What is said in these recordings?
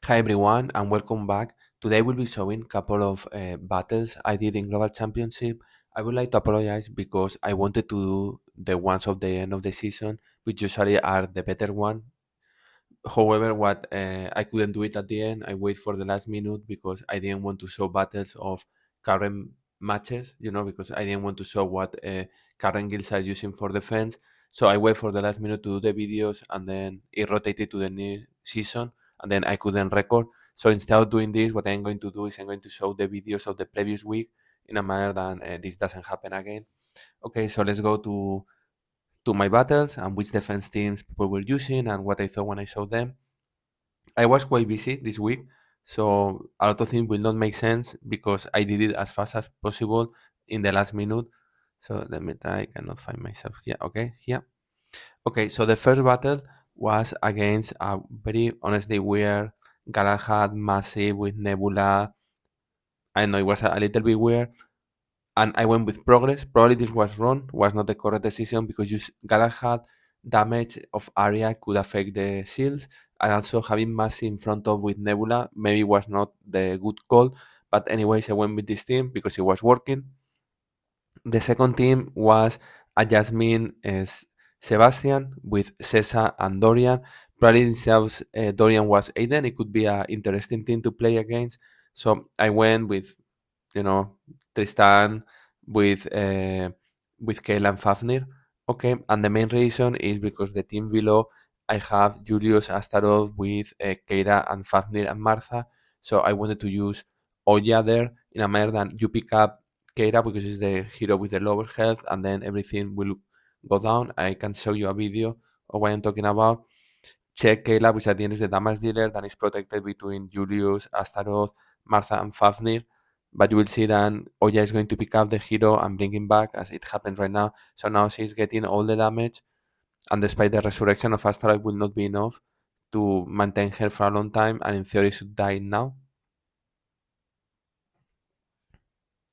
Hi everyone and welcome back. Today we'll be showing a couple of battles I did in Global Championship. I would like to apologize because I wanted to do the ones of the end of the season, which usually are the better one. However, what I couldn't do it at the end. I wait for the last minute because I didn't want to show battles of current matches, because I didn't want to show what current guilds are using for defense. So I wait for the last minute to do the videos, and then it rotated to the new season, and then I couldn't record. So instead of doing this, what I'm going to do is I'm going to show the videos of the previous week in a manner that this doesn't happen again. Okay, so let's go to my battles and which defense teams people were using and what I thought when I saw them. I was quite busy this week, so a lot of things will not make sense because I did it as fast as possible in the last minute. So let me try. I cannot find myself here. Okay, here. Okay, so the first battle was against a very honestly weird Galahad massive with Nebula. I know it was a little bit weird, and I went with progress. Probably this was wrong, was not the correct decision because Galahad damage of area could affect the shields, and also having Massey in front of with Nebula maybe was not the good call. But anyways, I went with this team because it was working. The second team was a Jasmine as Sebastian with Cesa and Dorian. Probably instead of Dorian was Aiden, it could be an interesting team to play against. So I went with you know, Tristan with Kayla and Fafnir. Okay, and the main reason is because the team below I have Julius Astaroth with Keira and Fafnir and Martha. So I wanted to use Oya there in a manner that you pick up Keira because it's the hero with the lower health, and then everything will go down. I can show you a video of what I'm talking about. Check Kayla, which at the end is the damage dealer that is protected between Julius, Astaroth, Martha, and Fafnir. But you will see that Oya is going to pick up the hero and bring him back as it happens right now. So now she's getting all the damage, and despite the resurrection of Astaroth will not be enough to maintain her for a long time, and in theory should die now.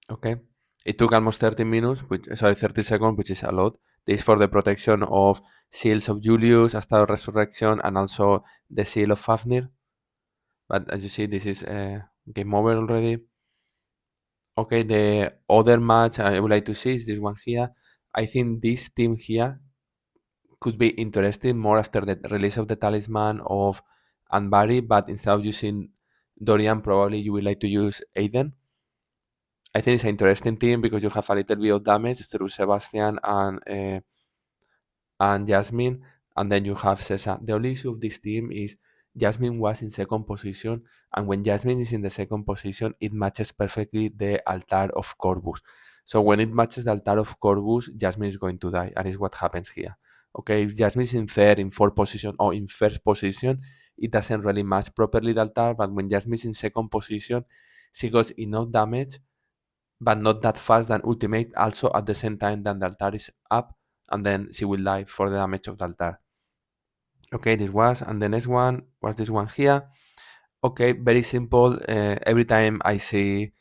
Okay. It took almost 30 minutes, 30 seconds, which is a lot. This for the protection of shields of Julius, Astaroth resurrection, and also the seal of Fafnir. But as you see, this is game over already. Okay, the other match I would like to see is this one here. I think this team here could be interesting more after the release of the talisman of Anbari, but instead of using Dorian, probably you would like to use Aiden. I think it's an interesting team because you have a little bit of damage through Sebastian and Jasmine, and then you have Cesar. The only issue of this team is Jasmine was in second position, and when Jasmine is in the second position, it matches perfectly the altar of Corvus. So when it matches the altar of Corvus, Jasmine is going to die, and is what happens here. Okay, if Jasmine is in third, in fourth position, or in first position, it doesn't really match properly the altar, but when Jasmine is in second position, she goes enough damage but not that fast than ultimate. Also, at the same time, than the altar is up, and then she will die for the damage of the altar. Okay, this was, and the next one was this one here. Okay, very simple. Every time I see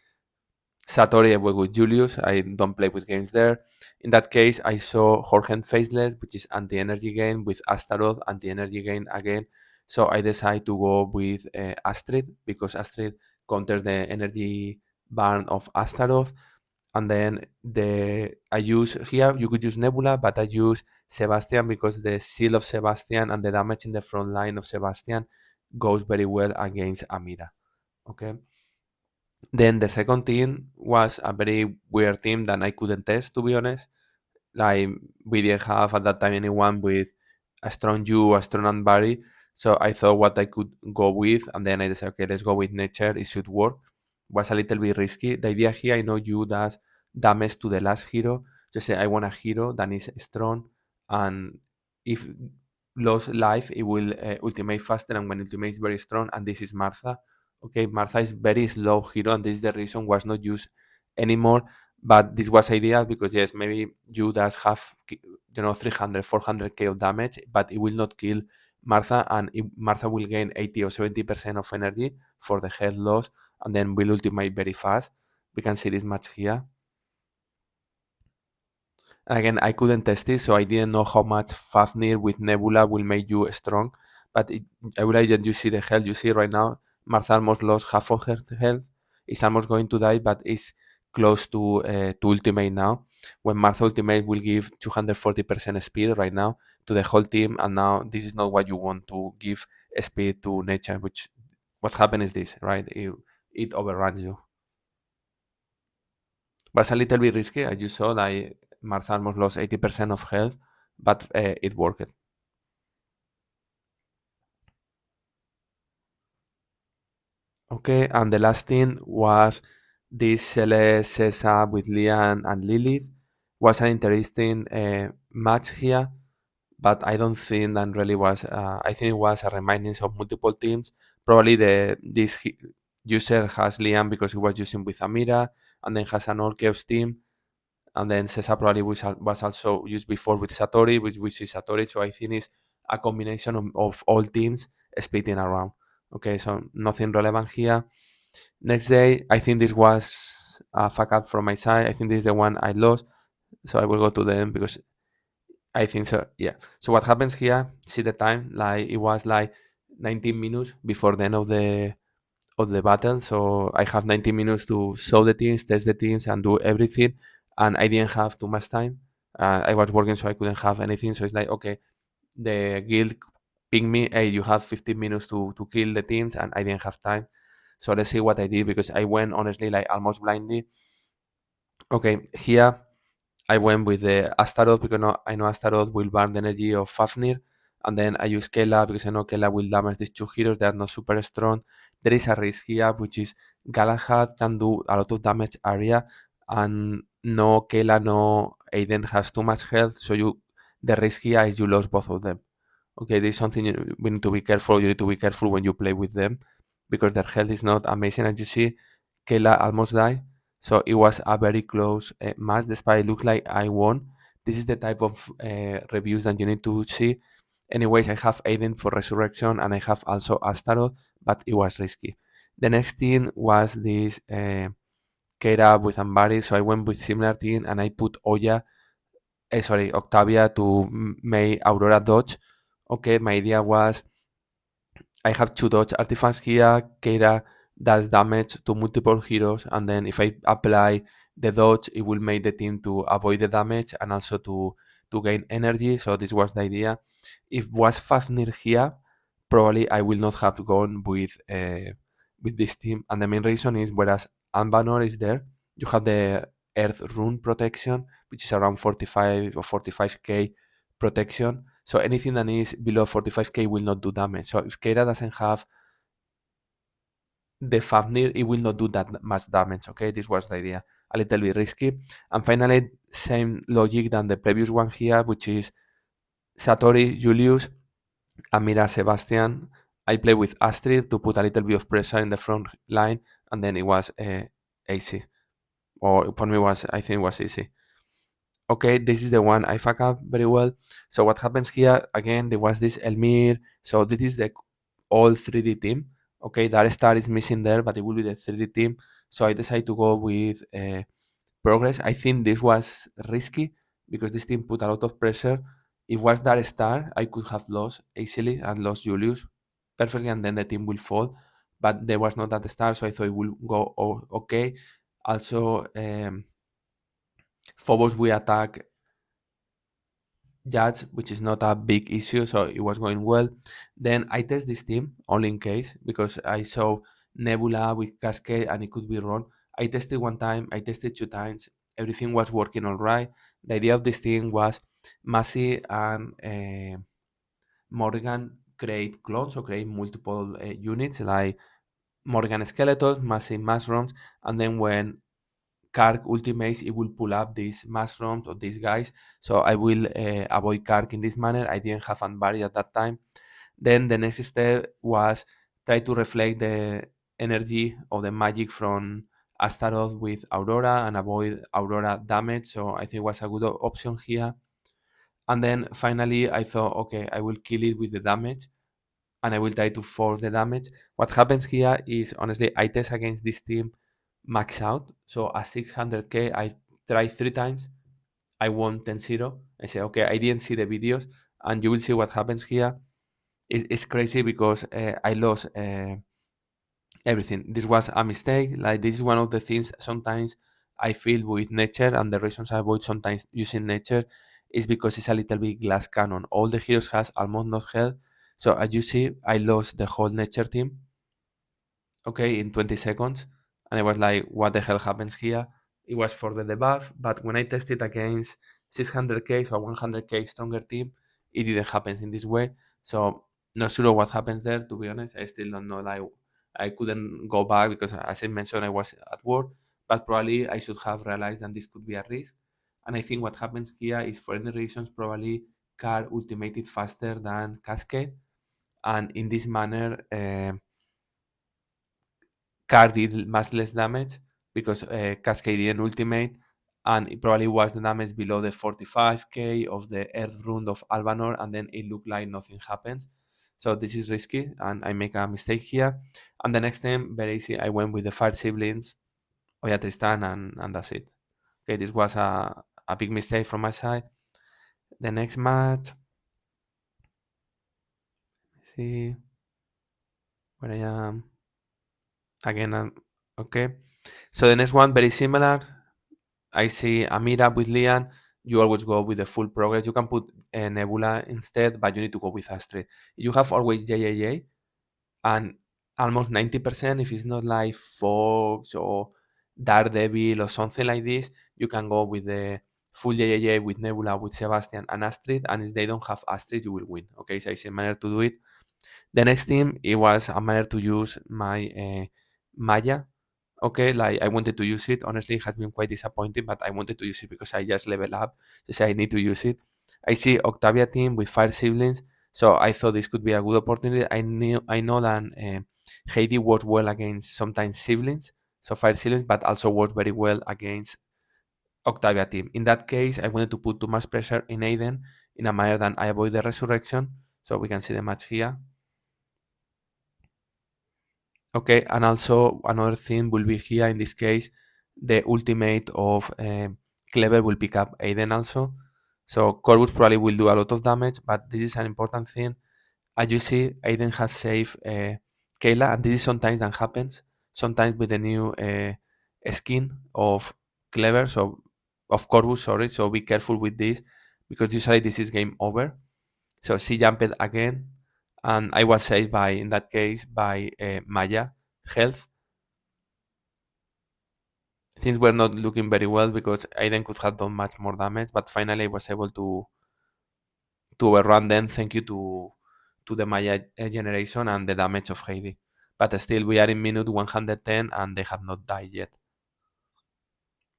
Satori, I work with Julius. I don't play with games there. In that case, I saw Horgen Faceless, which is anti-energy gain, with Astaroth, anti-energy gain again. So I decided to go with Astrid because Astrid counters the energy burn of Astaroth. And then I use here, you could use Nebula, but I use Sebastian because the seal of Sebastian and the damage in the front line of Sebastian goes very well against Amira. Okay. Then the second team was a very weird team that I couldn't test, to be honest. Like we didn't have at that time anyone with a strong U, a strong Anbari. So I thought what I could go with, and then I decided, okay, let's go with nature. It should work. Was a little bit risky. The idea here, I know you does damage to the last hero. Just say I want a hero that is strong, and if lost life, it will ultimate faster, and when ultimate is very strong, and this is Martha. Okay, Martha is very slow hero, and this is the reason was not used anymore. But this was ideal because yes, maybe you does have 300, 400k of damage, but it will not kill Martha, and Martha will gain 80 or 70% of energy for the health loss, and then will ultimate very fast. We can see this match here. Again, I couldn't test it, so I didn't know how much Fafnir with Nebula will make you strong. But I would like that you see the health you see right now. Martha almost lost half of her health. Is almost going to die, but is close to ultimate now. When Martha ultimate will give 240% speed right now to the whole team, and now this is not what you want to give speed to nature. Which what happened is this, right? It overruns you. Was a little bit risky, as you saw. Like Martha almost lost 80% of health, but it worked. Okay, and the last thing was this Celeste Cesa with Lian and Lilith. Was an interesting match here, but I don't think that really was. I think it was a reminding of multiple teams. Probably user has Lian because he was using with Amira, and then has an all chaos team, and then Cesa probably was also used before with Satori, which we see Satori. So I think it's a combination of all teams splitting around. Okay, so nothing relevant here. Next day, I think this was a fuck up from my side. I think this is the one I lost. So I will go to them because I think so. Yeah. So what happens here? See the time? Like it was like 19 minutes before the end of the battle. So I have 90 minutes to show the teams, test the teams, and do everything. And I didn't have too much time. I was working, so I couldn't have anything. So it's like, okay, the guild pinged me, hey, you have 15 minutes to kill the teams, and I didn't have time. So let's see what I did because I went honestly like almost blindly. Okay, here I went with the Astaroth because I know Astaroth will burn the energy of Fafnir. And then I use Kela because I know Kela will damage these two heroes. They are not super strong. There is a risk here, which is Galahad can do a lot of damage area. And no Kela, no Aiden has too much health. So the risk here is you lose both of them. Okay, this is something we need to be careful. You need to be careful when you play with them because their health is not amazing. As you see, Kela almost died. So it was a very close match, despite it looks like I won. This is the type of reviews that you need to see. Anyways, I have Aiden for Resurrection and I have also Astaroth, but it was risky. The next thing was this Keira with Ambari, so I went with similar team and I put Octavia to make Aurora dodge. Okay, my idea was I have two dodge artifacts here. Keira does damage to multiple heroes, and then if I apply the dodge, it will make the team to avoid the damage and also to gain energy. So this was the idea. If was Fafnir here, probably I will not have gone with this team. And the main reason is whereas Anbanor is there, you have the Earth Rune protection, which is around 45 or 45k protection. So anything that is below 45k will not do damage. So if Keira doesn't have the Fafnir, it will not do that much damage. Okay, this was the idea. A little bit risky. And finally, same logic than the previous one here, which is Satori, Julius, Amira, Sebastian. I play with Astrid to put a little bit of pressure in the front line, and then it was easy. Or for me, I think it was easy. Okay, this is the one I fuck up very well. So what happens here again? There was this Elmir. So this is the all 3D team. Okay, that star is missing there, but it will be the 3D team. So I decided to go with progress. I think this was risky because this team put a lot of pressure. If was that star, I could have lost easily and lost Julius perfectly, and then the team will fall. But there was not that star, so I thought it will go okay. Also, Phobos we attack Judge, which is not a big issue, so it was going well. Then I test this team only in case because I saw Nebula with Cascade and it could be wrong. I tested one time, I tested two times, everything was working all right. The idea of this thing was Massey and Morgan create clones or create multiple units like Morgan skeletons, Massey mushrooms, and then when Kark ultimates, it will pull up these mushrooms or these guys. So I will avoid Kark in this manner. I didn't have Anbari at that time. Then the next step was try to reflect the energy of the magic from Astaroth with Aurora and avoid Aurora damage. So I think it was a good option here. And then finally, I thought, okay, I will kill it with the damage and I will try to force the damage. What happens here is, honestly, I test against this team max out. So at 600k, I tried three times. I won 10-0. I say, okay, I didn't see the videos. And you will see what happens here. It's crazy because I lost everything. This was a mistake. Like, this is one of the things sometimes I feel with nature, and the reasons I avoid sometimes using nature is because it's a little bit glass cannon. All the heroes has almost no health. So as you see, I lost the whole nature team, okay, in 20 seconds. And I was like, what the hell happens here? It was for the debuff, but when I tested against 600k or 100k stronger team, it didn't happen in this way. So not sure what happens there, to be honest. I still don't know. Like, I couldn't go back because, as I mentioned, I was at work, but probably I should have realized that this could be a risk. And I think what happens here is, for any reasons, probably Car ultimated faster than Cascade, and in this manner, Car did much less damage because Cascade didn't ultimate, and it probably was the damage below the 45k of the Earth Rune of Albanor, and then it looked like nothing happens. So this is risky, and I make a mistake here. And the next time, very easy, I went with the Fire Siblings, Oya Tristan, and that's it. Okay, this was a big mistake from my side. The next match, see where I am. Again, okay. So the next one, very similar. I see Amira with Lian. You always go with the full progress. You can put a Nebula instead, but you need to go with Astrid. You have always JJJ, and almost 90%, if it's not like Fox or Daredevil or something like this, you can go with the full JJJ with Nebula, with Sebastian and Astrid. And if they don't have Astrid, you will win. Okay, so it's a manner to do it. The next thing, it was a manner to use my Maya. Okay, like, I wanted to use it. Honestly, it has been quite disappointing, but I wanted to use it because I just level up. To say I need to use it. I see Octavia team with 5 siblings, so I thought this could be a good opportunity. I know that Heidi works well against sometimes siblings, so 5 siblings, but also works very well against Octavia team. In that case, I wanted to put too much pressure in Aiden in a manner that I avoid the resurrection. So we can see the match here. Okay, and also another thing will be here in this case, the ultimate of Clever will pick up Aiden also. So Corvus probably will do a lot of damage, but this is an important thing. As you see, Aiden has saved Kayla, and this is sometimes that happens. Sometimes with the new skin of Clever, so of Corvus, sorry. So be careful with this because usually this is game over. So she jumped again, and I was saved by, in that case, by Maya health. Things were not looking very well because Aiden could have done much more damage, but finally I was able to overrun them, thank you to the Maya generation and the damage of Heidi. But still, we are in minute 110 and they have not died yet.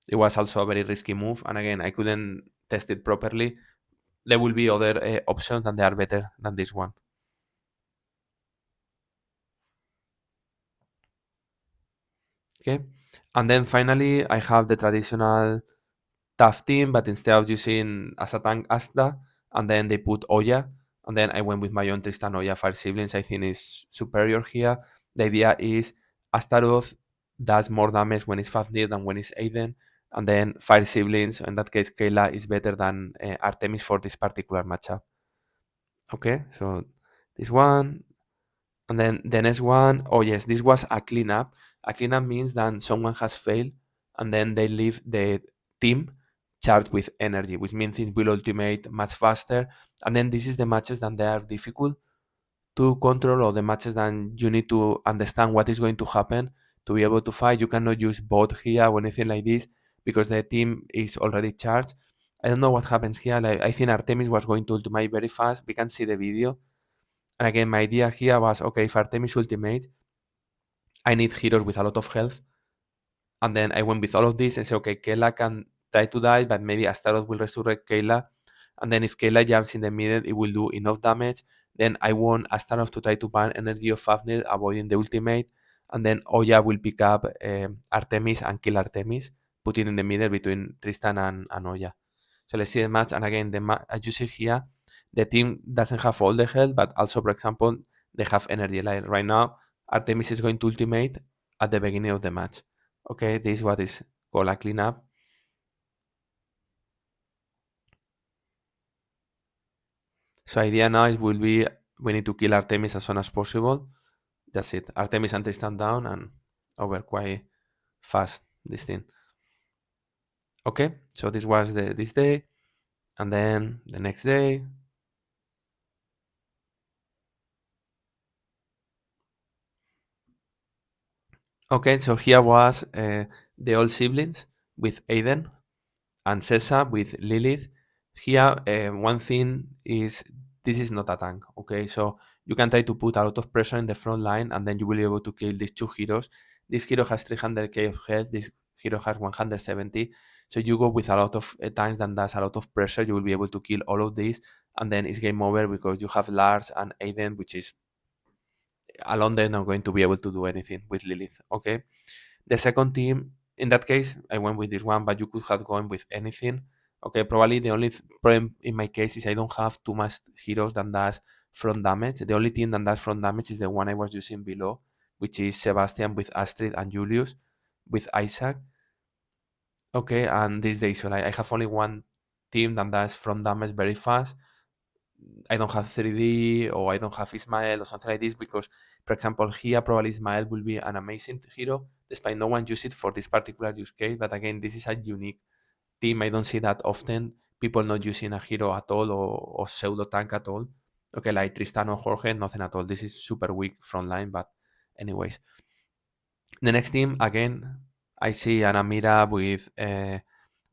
It was also a very risky move, and again, I couldn't test it properly. There will be other options, and they are better than this one. Okay, and then finally, I have the traditional tough team, but instead of using as a tank Asta, and then they put Oya, and then I went with my own Tristan Oya 5 siblings. I think is superior here. The idea is Astaroth does more damage when it's Fafnir than when it's Aiden, and then 5 siblings. In that case, Kayla is better than Artemis for this particular matchup. Okay, so this one, and then the next one, oh yes, this was a cleanup. A cleanup means that someone has failed and then they leave the team charged with energy, which means things will ultimate much faster. And then this is the matches that they are difficult to control, or the matches that you need to understand what is going to happen to be able to fight. You cannot use bot here or anything like this because the team is already charged. I don't know what happens here. Like, I think Artemis was going to ultimate very fast. We can see the video. And again, my idea here was, okay, if Artemis ultimates, I need heroes with a lot of health. And then I went with all of this and said, okay, Kayla can try to die, but maybe Astaroth will resurrect Kayla. And then if Kayla jumps in the middle, it will do enough damage. Then I want Astaroth to try to ban energy of Fafnir, avoiding the ultimate. And then Oya will pick up Artemis and kill Artemis, put it in the middle between Tristan and Oya. So let's see the match. And again, as you see here, the team doesn't have all the health, but also, for example, they have energy. Like right now, Artemis is going to ultimate at the beginning of the match. Okay, this is what is called a cleanup. So idea now is will be we need to kill Artemis as soon as possible. That's it. Artemis and Tristan down and over quite fast this thing. Okay, so this was this day, and then the next day. Okay, so here was the old siblings with Aiden and Sessa with Lilith. Here, one thing is this is not a tank. Okay, so you can try to put a lot of pressure in the front line, and then you will be able to kill these two heroes. This hero has 300k of health. This hero has 170. So you go with a lot of tanks that does a lot of pressure. You will be able to kill all of these, and then it's game over because you have Lars and Aiden, which is alone. They're not going to be able to do anything with Lilith. Okay. The second team, in that case, I went with this one, but you could have gone with anything. Okay, probably the only problem in my case is I don't have too much heroes that does front damage. The only team that does front damage is the one I was using below, which is Sebastian with Astrid and Julius with Isaac. Okay, and this day, so like I have only one team that does front damage very fast. I don't have 3D or I don't have Ismael or something like this because, for example, here probably Ismael will be an amazing hero, despite no one use it for this particular use case. But again, this is a unique team. I don't see that often. People not using a hero at all or pseudo tank at all. Okay, like Tristan or Jorge, nothing at all. This is super weak front line, but anyways. The next team, again, I see an Amira with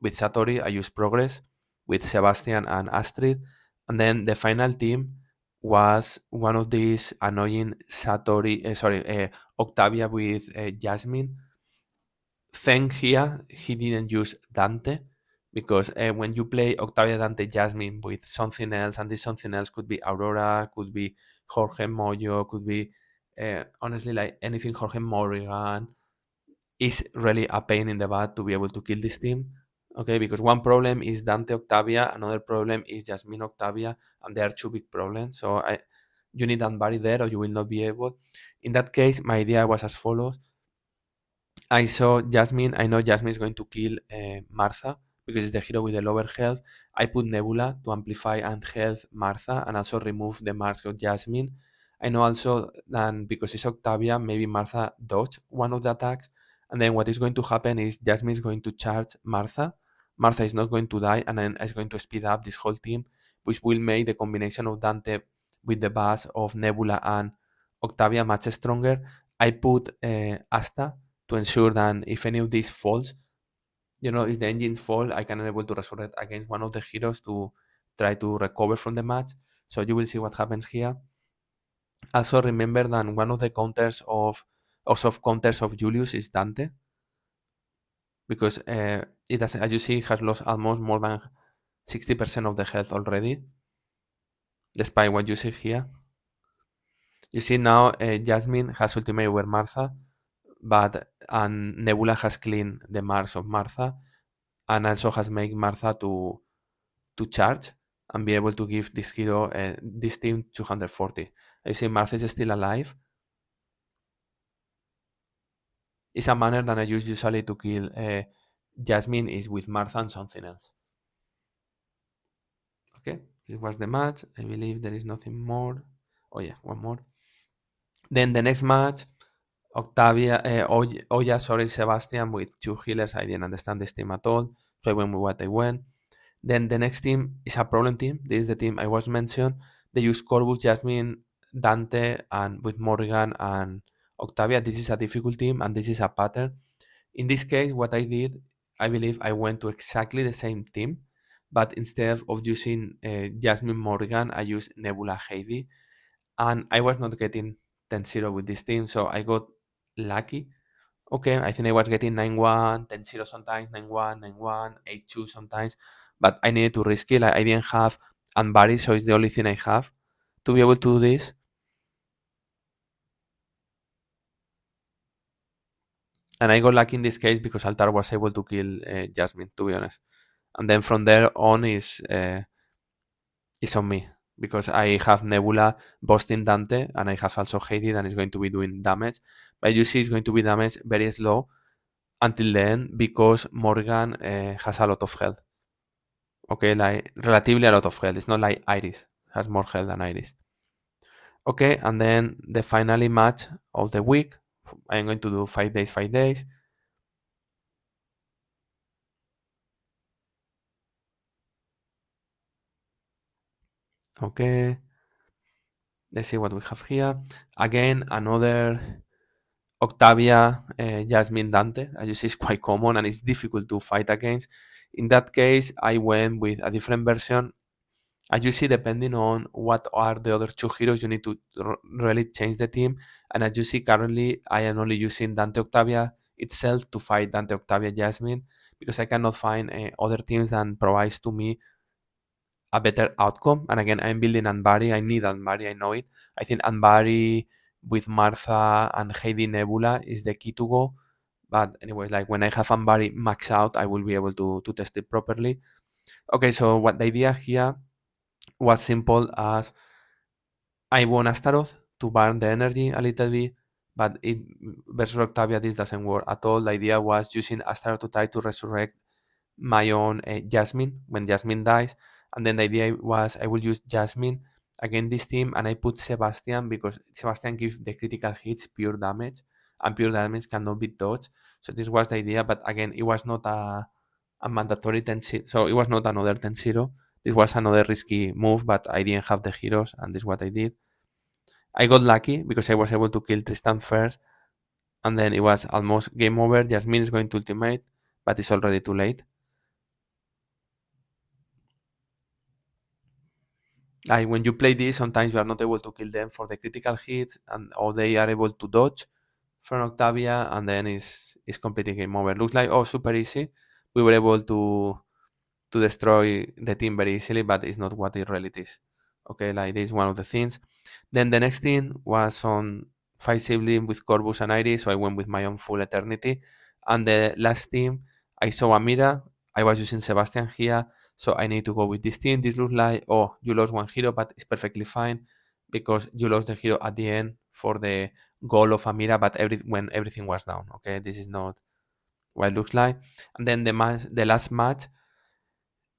Satori. I use Progress with Sebastian and Astrid. And then the final team was one of these annoying Octavia with Jasmine. Thank here, he didn't use Dante because when you play Octavia, Dante, Jasmine with something else, and this something else could be Aurora, could be Jorge Moyo, could be honestly like anything Jorge Morrigan, is really a pain in the butt to be able to kill this team. Okay, because one problem is Dante Octavia, another problem is Jasmine Octavia, and there are two big problems. So you need Anbari there, or you will not be able. In that case, my idea was as follows. I saw Jasmine. I know Jasmine is going to kill Martha because it's the hero with the lower health. I put Nebula to amplify and health Martha and also remove the marks of Jasmine. I know also that because it's Octavia, maybe Martha dodge one of the attacks. And then what is going to happen is Jasmine is going to charge Martha. Martha is not going to die, and then it's going to speed up this whole team, which will make the combination of Dante with the buzz of Nebula and Octavia much stronger. I put Asta to ensure that if any of these falls, if the engines fall, I can enable to resurrect against one of the heroes to try to recover from the match. So you will see what happens here. Also remember that one of the counters of soft counters of Julius is Dante, because it does, as you see, has lost almost more than 60% of the health already, despite what you see here. You see now Jasmine has ultimate over Martha, and Nebula has cleaned the marks of Martha, and also has made Martha to charge and be able to give this hero this team 240. I see Martha is still alive. It's a manner that I use usually to kill Jasmine is with Martha and something else. Okay, this was the match. I believe there is nothing more. Oh yeah, one more. Then the next match, Octavia, Oya, sorry, Sebastian with two healers. I didn't understand this team at all, so I went with what I went. Then the next team is a problem team. This is the team I was mentioned. They use Corvus, Jasmine, Dante, and with Morrigan and Octavia. This is a difficult team, and this is a pattern. In this case, what I did, I believe I went to exactly the same team, but instead of using Jasmine Morrigan, I used Nebula Heidi, and I was not getting 10-0 with this team, so I got lucky. Okay, I think I was getting 9-1, 10-0 sometimes, 9-1, 9-1, 8-2 sometimes, but I needed to risk it. Like, I didn't have Anbari, so it's the only thing I have to be able to do this. And I got lucky in this case because Altar was able to kill Jasmine, to be honest. And then from there on is on me because I have Nebula boosting Dante, and I have also Heidi that is going to be doing damage. But you see, it's going to be damage very slow until the end because Morgan has a lot of health. Okay, like relatively a lot of health. It's not like Iris has more health than Iris. Okay, and then the finally match of the week. I'm going to do 5 days, 5 days. Okay, let's see what we have here. Again, another Octavia, Jasmine Dante. As you see, is quite common and it's difficult to fight against. In that case, I went with a different version. As you see, depending on what are the other two heroes, you need to really change the team. And as you see, currently, I am only using Dante Octavia itself to fight Dante Octavia Jasmine because I cannot find other teams that provides to me a better outcome. And again, I'm building Anbari. I need Anbari. I know it. I think Anbari with Martha and Heidi Nebula is the key to go. But anyways, like when I have Anbari max out, I will be able to test it properly. Okay, so what the idea here was simple as I want Astaroth to burn the energy a little bit, but it versus Octavia this doesn't work at all. The idea was using Astaroth to try to resurrect my own Jasmine when Jasmine dies. And then the idea was I will use Jasmine against this team and I put Sebastian because Sebastian gives the critical hits pure damage and pure damage cannot be dodged. So this was the idea, but again, it was not a mandatory 10 0. So it was not another 10-0. This was another risky move, but I didn't have the heroes and this is what I did. I got lucky because I was able to kill Tristan first and then it was almost game over. Jasmine is going to ultimate, but it's already too late. Like when you play this, sometimes you are not able to kill them for the critical hits, and or they are able to dodge from Octavia, and then it's completely game over. Looks like super easy. We were able to destroy the team very easily, but it's not what it really is. Okay, like this is one of the things. Then the next thing was on five siblings with Corvus and Iris, so I went with my own full eternity. And the last team, I saw Amira. I was using Sebastian here, so I need to go with this team. This looks like, oh, you lost one hero, but it's perfectly fine because you lost the hero at the end for the goal of Amira, but when everything was down. Okay, this is not what it looks like. And then the last match,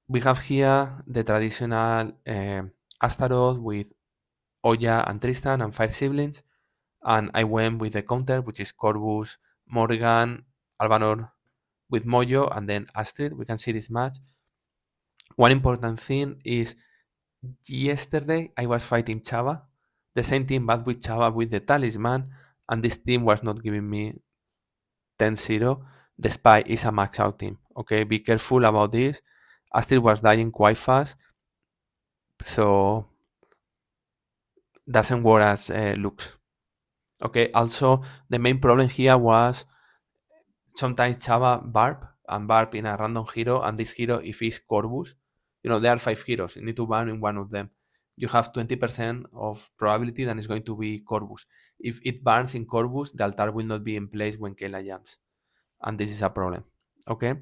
we have here the traditional Astaroth with Oya and Tristan and five siblings. And I went with the counter, which is Corvus, Morgan, Albanor with Mojo, and then Astrid. We can see this match. One important thing is yesterday I was fighting Chava, the same team, but with Chava with the talisman, and this team was not giving me 10-0. The spy is a max out team. Okay, be careful about this. Astrid was dying quite fast, so doesn't work as looks. Okay, also the main problem here was sometimes Chava Barb and Barb in a random hero, and this hero, if it's Corvus, there are 5 heroes. You need to ban in one of them. You have 20% of probability that it's going to be Corvus. If it burns in Corvus, the altar will not be in place when Kayla jumps. And this is a problem. Okay.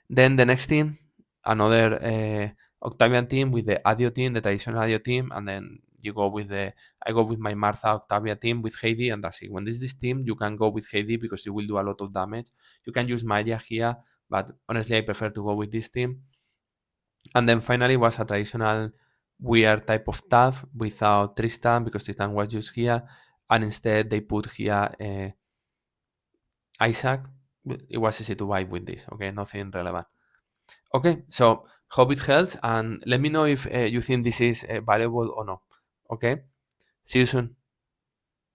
Then the next team, another Octavian team with the Adio team, the traditional Adio team, and then you go with I go with my Martha Octavia team with Heidi, and that's it. When this is this team, you can go with Heidi because it will do a lot of damage. You can use Maya here, but honestly, I prefer to go with this team. And then finally was a traditional weird type of tab without Tristan because Tristan was used here, and instead they put here Isaac. It was easy to buy with this. Okay, nothing relevant. Okay, so hope it helps, and let me know if you think this is valuable or not. Okay, see you soon.